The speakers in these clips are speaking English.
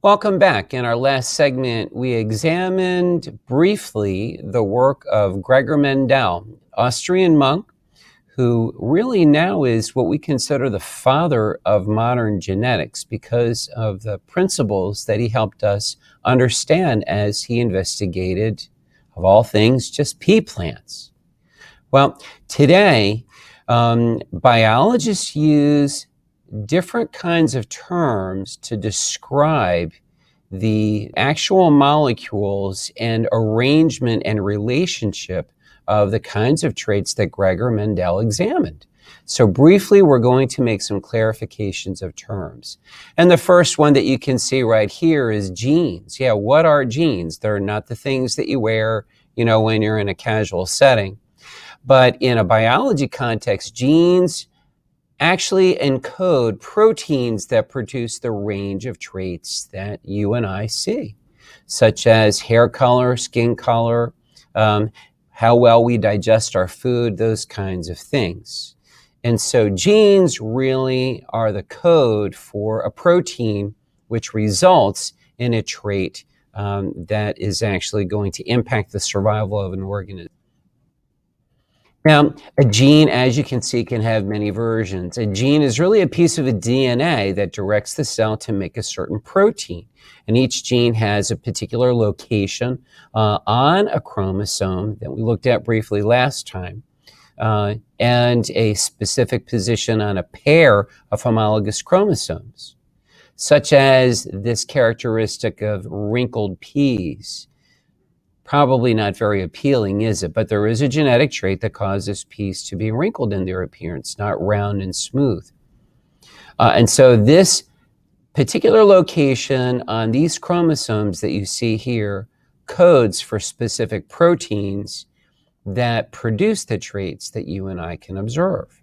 Welcome back. In our last segment, we examined briefly the work of Gregor Mendel, Austrian monk, who really now is what we consider the father of modern genetics because of the principles that he helped us understand as he investigated, of all things, just pea plants. Well, today, biologists use different kinds of terms to describe the actual molecules and arrangement and relationship of the kinds of traits that Gregor Mendel examined. So briefly, we're going to make some clarifications of terms. And the first one that you can see right here is genes. Yeah, what are genes? They're not the things that you wear, when you're in a casual setting. But in a biology context, genes actually encode proteins that produce the range of traits that you and I see, such as hair color, skin color, how well we digest our food, those kinds of things. And so genes really are the code for a protein which results in a trait that is actually going to impact the survival of an organism. Now, a gene, as you can see, can have many versions. A gene is really a piece of a DNA that directs the cell to make a certain protein. And each gene has a particular location on a chromosome that we looked at briefly last time, and a specific position on a pair of homologous chromosomes, such as this characteristic of wrinkled peas. Probably not very appealing, is it? But there is a genetic trait that causes peas to be wrinkled in their appearance, not round and smooth. And so this particular location on these chromosomes that you see here codes for specific proteins that produce the traits that you and I can observe.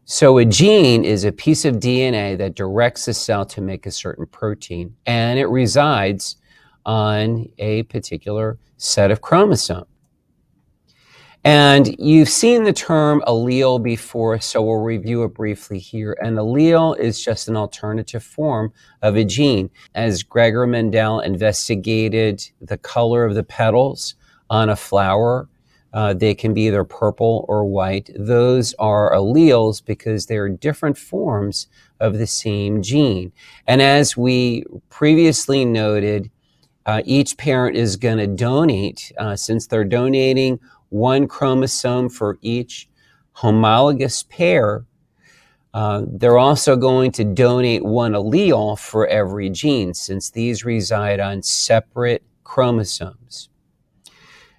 So a gene is a piece of DNA that directs a cell to make a certain protein, and it resides on a particular set of chromosomes. And you've seen the term allele before, so we'll review it briefly here. An allele is just an alternative form of a gene. As Gregor Mendel investigated the color of the petals on a flower, they can be either purple or white. Those are alleles because they're different forms of the same gene. And as we previously noted, each parent is going to donate, since they're donating one chromosome for each homologous pair, they're also going to donate one allele for every gene, since these reside on separate chromosomes.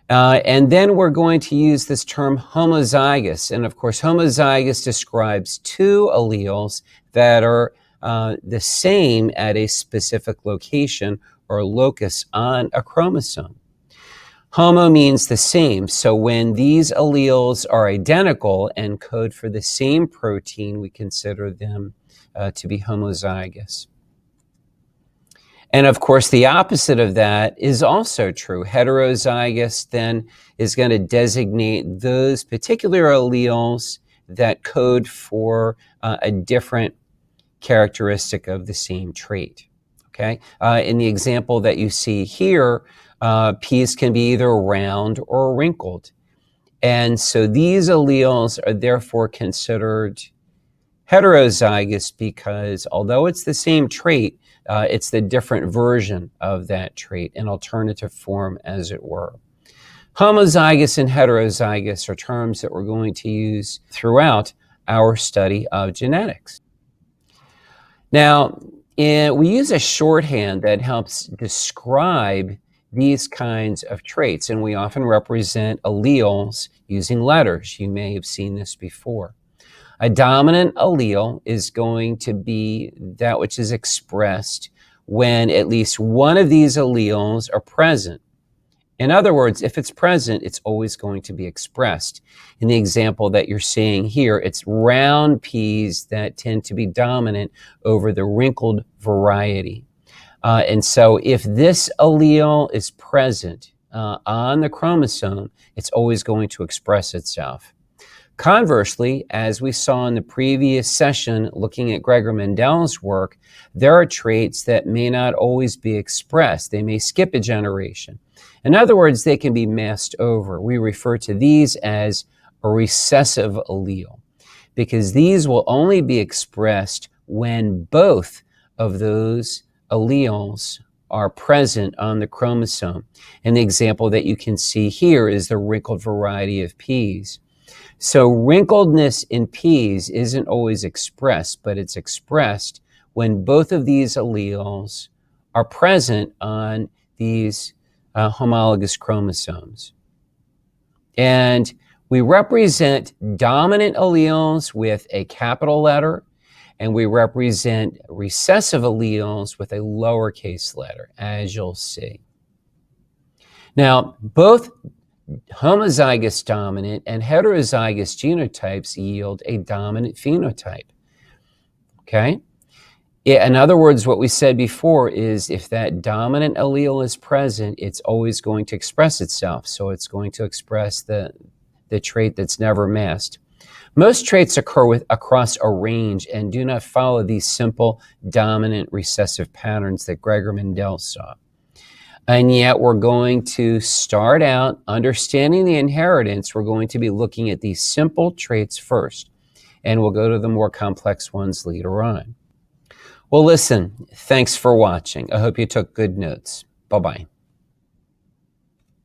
And then we're going to use this term homozygous. And of course, homozygous describes two alleles that are the same at a specific location or locus on a chromosome. Homo means the same, so when these alleles are identical and code for the same protein, we consider them to be homozygous. And of course, the opposite of that is also true. Heterozygous then is going to designate those particular alleles that code for a different characteristic of the same trait. Okay. In the example that you see here, peas can be either round or wrinkled. And so these alleles are therefore considered heterozygous because although it's the same trait, it's the different version of that trait, an alternative form, as it were. Homozygous and heterozygous are terms that we're going to use throughout our study of genetics. Now, we use a shorthand that helps describe these kinds of traits, and we often represent alleles using letters. You may have seen this before. A dominant allele is going to be that which is expressed when at least one of these alleles are present. In other words, if it's present, it's always going to be expressed. In the example that you're seeing here, it's round peas that tend to be dominant over the wrinkled variety. And so if this allele is present on the chromosome, it's always going to express itself. Conversely, as we saw in the previous session looking at Gregor Mendel's work, there are traits that may not always be expressed. They may skip a generation. In other words, they can be masked over. We refer to these as a recessive allele, because these will only be expressed when both of those alleles are present on the chromosome. And the example that you can see here is the wrinkled variety of peas. So wrinkledness in peas isn't always expressed, but it's expressed when both of these alleles are present on these homologous chromosomes. And we represent dominant alleles with a capital letter, and we represent recessive alleles with a lowercase letter, as you'll see. Now, both homozygous dominant and heterozygous genotypes yield a dominant phenotype. Okay? In other words, what we said before is if that dominant allele is present, it's always going to express itself. So it's going to express the trait that's never masked. Most traits occur across a range and do not follow these simple dominant recessive patterns that Gregor Mendel saw. And yet we're going to start out understanding the inheritance. We're going to be looking at these simple traits first, and we'll go to the more complex ones later on. Well, listen, thanks for watching. I hope you took good notes. Bye-bye.